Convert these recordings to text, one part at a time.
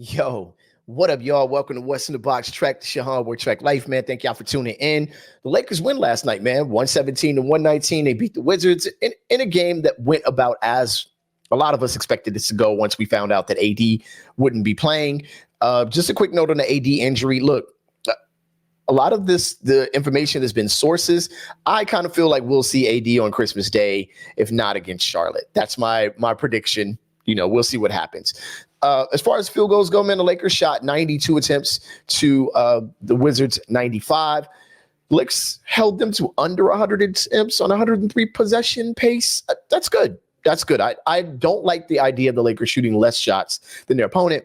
Yo, what up, y'all? Welcome to What's in the Box Track, the Shahan Boy Track Life, man. Thank y'all for tuning in. The Lakers win last night, man. 117 to 119. They beat the Wizards in a game that went about as a lot of us expected this to go once we found out that AD wouldn't be playing. Just a quick note on the AD injury. Look, a lot of the information has been sources. I kind of feel like we'll see AD on Christmas Day, if not against Charlotte. That's my prediction. We'll see what happens. As far as field goals go, man, the Lakers shot 92 attempts to the Wizards 95. Lakers held them to under 100 attempts on 103 possession pace. That's good. That's good. I don't like the idea of the Lakers shooting less shots than their opponent,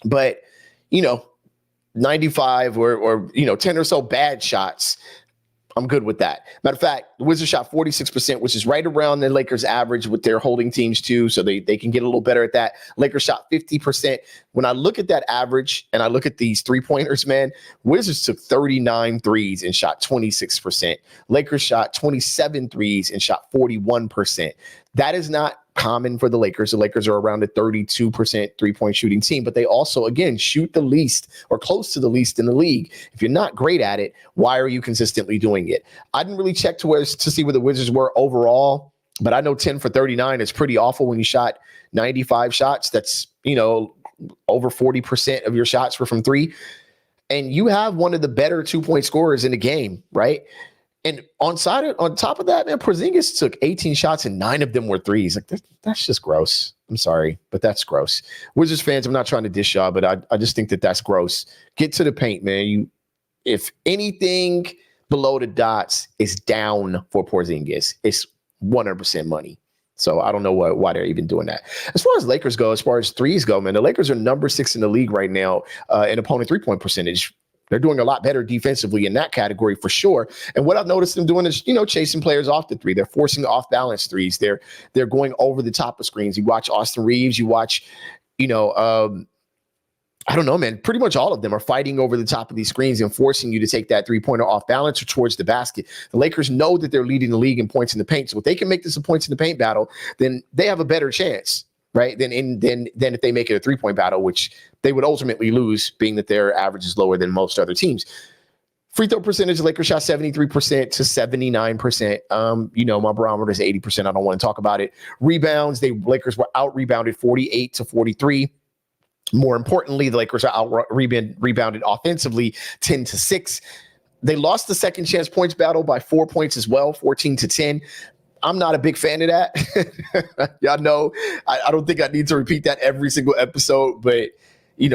but 95 or 10 or so bad shots, I'm good with that. Matter of fact, the Wizards shot 46%, which is right around the Lakers average with their holding teams too, so they can get a little better at that. Lakers shot 50%. When I look at that average and I look at these three-pointers, man, Wizards took 39 threes and shot 26%. Lakers shot 27 threes and shot 41%. That is not common for the Lakers. The Lakers are around a 32% three-point shooting team, but they also, again, shoot the least or close to the least in the league. If you're not great at it, why are you consistently doing it? I didn't really check to see where the Wizards were overall, but I know 10 for 39 is pretty awful when you shot 95 shots. That's, over 40% of your shots were from three. And you have one of the better 2-point scorers in the game, right? And on top of that, man, Porzingis took 18 shots and 9 of them were threes. Like that's just gross. I'm sorry, but that's gross. Wizards fans, I'm not trying to dish y'all, but I just think that that's gross. Get to the paint, man. If anything below the dots is down for Porzingis, it's 100% money. So I don't know why they're even doing that. As far as Lakers go, as far as threes go, man, the Lakers are number 6 in the league right now in opponent 3-point percentage. They're doing a lot better defensively in that category for sure. And what I've noticed them doing is, chasing players off the three. They're forcing off-balance threes. They're going over the top of screens. You watch Austin Reeves. You watch, I don't know, man. Pretty much all of them are fighting over the top of these screens and forcing you to take that three-pointer off balance or towards the basket. The Lakers know that they're leading the league in points in the paint. So if they can make this a points in the paint battle, then they have a better chance, right? Than if they make it a 3-point battle, which they would ultimately lose, being that their average is lower than most other teams. Free throw percentage, Lakers shot 73% to 79%. My barometer is 80%. I don't want to talk about it. Rebounds, Lakers were out rebounded 48 to 43. More importantly, the Lakers are out rebounded offensively 10 to 6. They lost the second chance points battle by 4 points as well, 14 to 10. I'm not a big fan of that. Y'all know I don't think I need to repeat that every single episode, but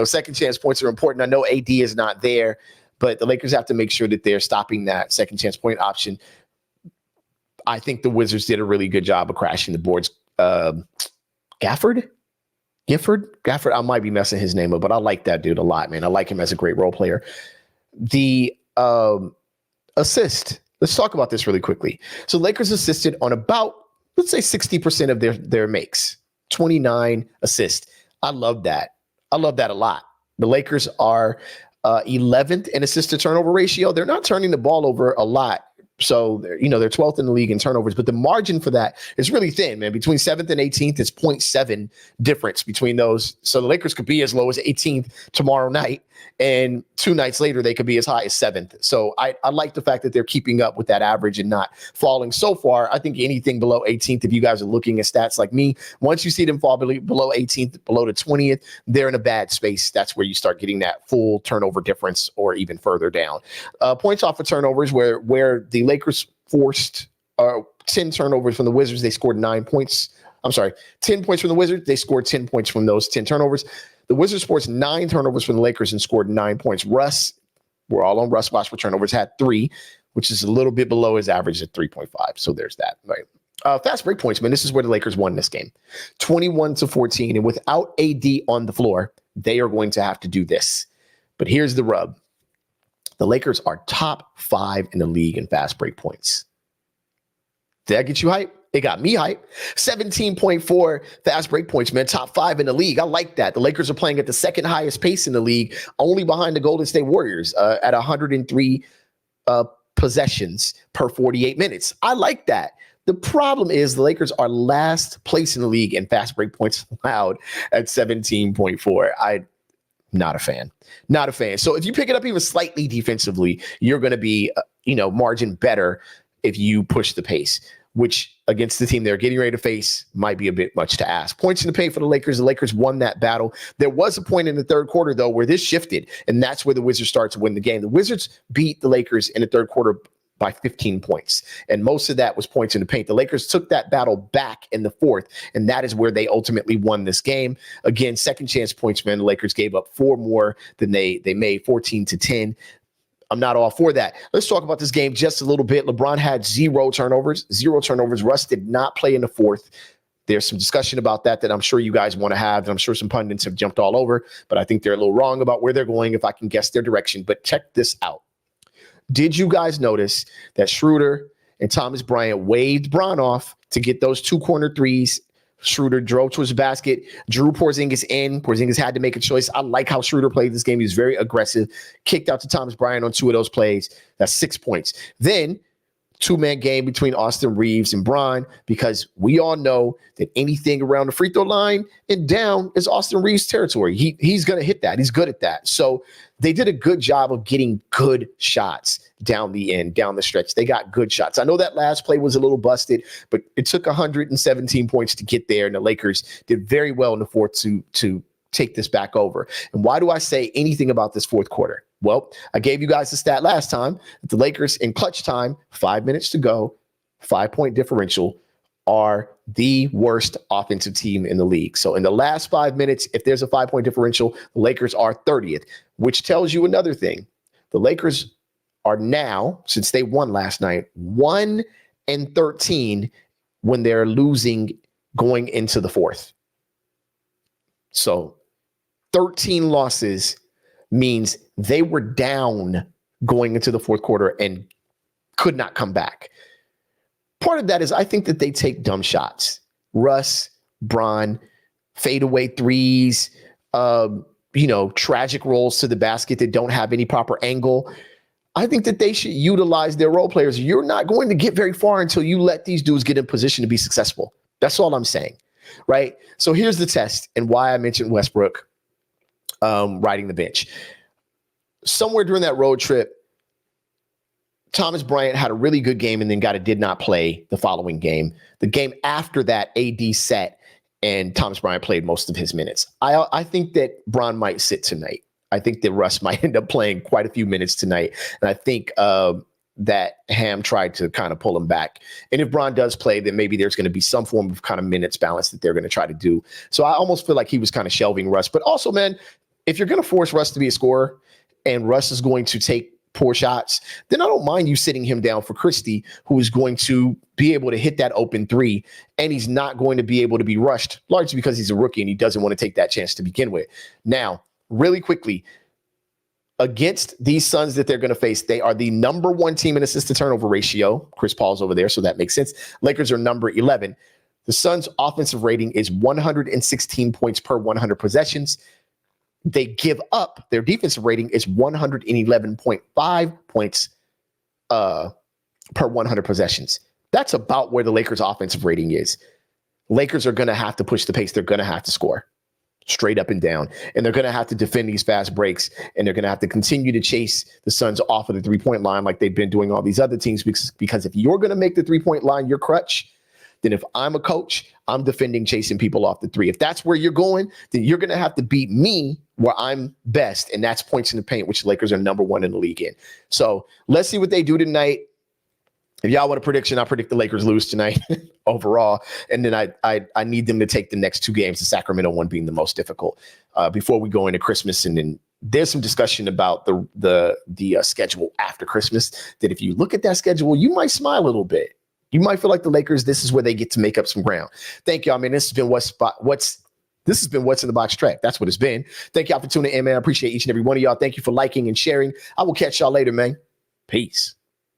second chance points are important. I know AD is not there, but the Lakers have to make sure that they're stopping that second chance point option. I think the Wizards did a really good job of crashing the boards. Gifford, I might be messing his name up, but I like that dude a lot, man. I like him as a great role player. The assist. Let's talk about this really quickly. So Lakers assisted on about, let's say 60% of their makes, 29 assists. I love that. I love that a lot. The Lakers are 11th in assist to turnover ratio. They're not turning the ball over a lot. So they're 12th in the league in turnovers, but the margin for that is really thin, man. Between 7th and 18th, it's 0.7 difference between those. So the Lakers could be as low as 18th tomorrow night, and 2 nights later, they could be as high as 7th. So I like the fact that they're keeping up with that average and not falling so far. I think anything below 18th, if you guys are looking at stats like me, once you see them fall below 18th, below the 20th, they're in a bad space. That's where you start getting that full turnover difference or even further down. Points off of turnovers where the Lakers forced 10 turnovers from the Wizards. They scored 9 points. 10 points from the Wizards. They scored 10 points from those 10 turnovers. The Wizards forced 9 turnovers from the Lakers and scored 9 points. Russ, we're all on Russ watch for turnovers, had 3, which is a little bit below his average at 3.5. So there's that. Right. Fast break points, man. This is where the Lakers won this game. 21 to 14. And without AD on the floor, they are going to have to do this. But here's the rub. The Lakers are top 5 in the league in fast break points. Did that get you hype? It got me hype. 17.4 fast break points, man. Top 5 in the league. I like that. The Lakers are playing at the second highest pace in the league, only behind the Golden State Warriors at 103 possessions per 48 minutes. I like that. The problem is the Lakers are last place in the league in fast break points allowed at 17.4. Not a fan. Not a fan. So if you pick it up even slightly defensively, you're going to be, margin better if you push the pace, which against the team they're getting ready to face might be a bit much to ask. Points in the paint for the Lakers. The Lakers won that battle. There was a point in the third quarter, though, where this shifted, and that's where the Wizards start to win the game. The Wizards beat the Lakers in the third quarter by 15 points. And most of that was points in the paint. The Lakers took that battle back in the fourth, and that is where they ultimately won this game. Again, second chance points, man. The Lakers gave up 4 more than they made, 14-10. I'm not all for that. Let's talk about this game just a little bit. LeBron had 0 turnovers. Russ did not play in the fourth. There's some discussion about that I'm sure you guys want to have, and I'm sure some pundits have jumped all over, but I think they're a little wrong about where they're going if I can guess their direction. But check this out. Did you guys notice that Schroeder and Thomas Bryant waved Bron off to get those 2 corner threes? Schroeder drove to his basket, drew Porzingis in. Porzingis had to make a choice. I like how Schroeder played this game. He was very aggressive. Kicked out to Thomas Bryant on 2 of those plays. That's 6 points. Then 2-man game between Austin Reeves and Bron, because we all know that anything around the free throw line and down is Austin Reeves' territory. He's going to hit that. He's good at that. So they did a good job of getting good shots down the end, down the stretch. They got good shots. I know that last play was a little busted, but it took 117 points to get there, and the Lakers did very well in the fourth to take this back over. And why do I say anything about this fourth quarter? Well, I gave you guys the stat last time that the Lakers in clutch time, 5 minutes to go, 5-point differential, are the worst offensive team in the league. So in the last 5 minutes, if there's a 5-point differential, the Lakers are 30th, which tells you another thing. The Lakers are now, since they won last night, 1-13 when they're losing going into the fourth. So 13 losses means they were down going into the fourth quarter and could not come back. Part of that is I think that they take dumb shots. Russ, Bron, fadeaway threes, tragic rolls to the basket that don't have any proper angle. I think that they should utilize their role players. You're not going to get very far until you let these dudes get in position to be successful. That's all I'm saying, right? So here's the test and why I mentioned Westbrook riding the bench. Somewhere during that road trip, Thomas Bryant had a really good game and then did not play the following game. The game after that, AD sat and Thomas Bryant played most of his minutes. I think that Bron might sit tonight. I think that Russ might end up playing quite a few minutes tonight. And I think that Ham tried to kind of pull him back. And if Bron does play, then maybe there's going to be some form of kind of minutes balance that they're going to try to do. So I almost feel like he was kind of shelving Russ. But also, man, if you're going to force Russ to be a scorer and Russ is going to take poor shots, then I don't mind you sitting him down for Christie, who is going to be able to hit that open 3, and he's not going to be able to be rushed, largely because he's a rookie and he doesn't want to take that chance to begin with. Now, really quickly, against these Suns that they're going to face, they are the number 1 team in assist to turnover ratio. Chris Paul's over there, so that makes sense. Lakers are number 11. The Suns' offensive rating is 116 points per 100 possessions. They give up, their defensive rating is 111.5 points per 100 possessions. That's about where the Lakers' offensive rating is. Lakers are going to have to push the pace. They're going to have to score straight up and down. And they're going to have to defend these fast breaks. And they're going to have to continue to chase the Suns off of the 3-point line like they've been doing all these other teams. Because if you're going to make the 3-point line your crutch, then if I'm a coach, I'm defending chasing people off the 3. If that's where you're going, then you're going to have to beat me where I'm best, and that's points in the paint, which the Lakers are number 1 in the league in. So let's see what they do tonight. If y'all want a prediction, I predict the Lakers lose tonight overall, and then I need them to take the next 2 games, the Sacramento one being the most difficult, before we go into Christmas. And then there's some discussion about the schedule after Christmas that if you look at that schedule, you might smile a little bit. You might feel like the Lakers, this is where they get to make up some ground. Thank y'all, man. This has been What's in the Box Track. That's what it's been. Thank y'all for tuning in, man. I appreciate each and every one of y'all. Thank you for liking and sharing. I will catch y'all later, man. Peace.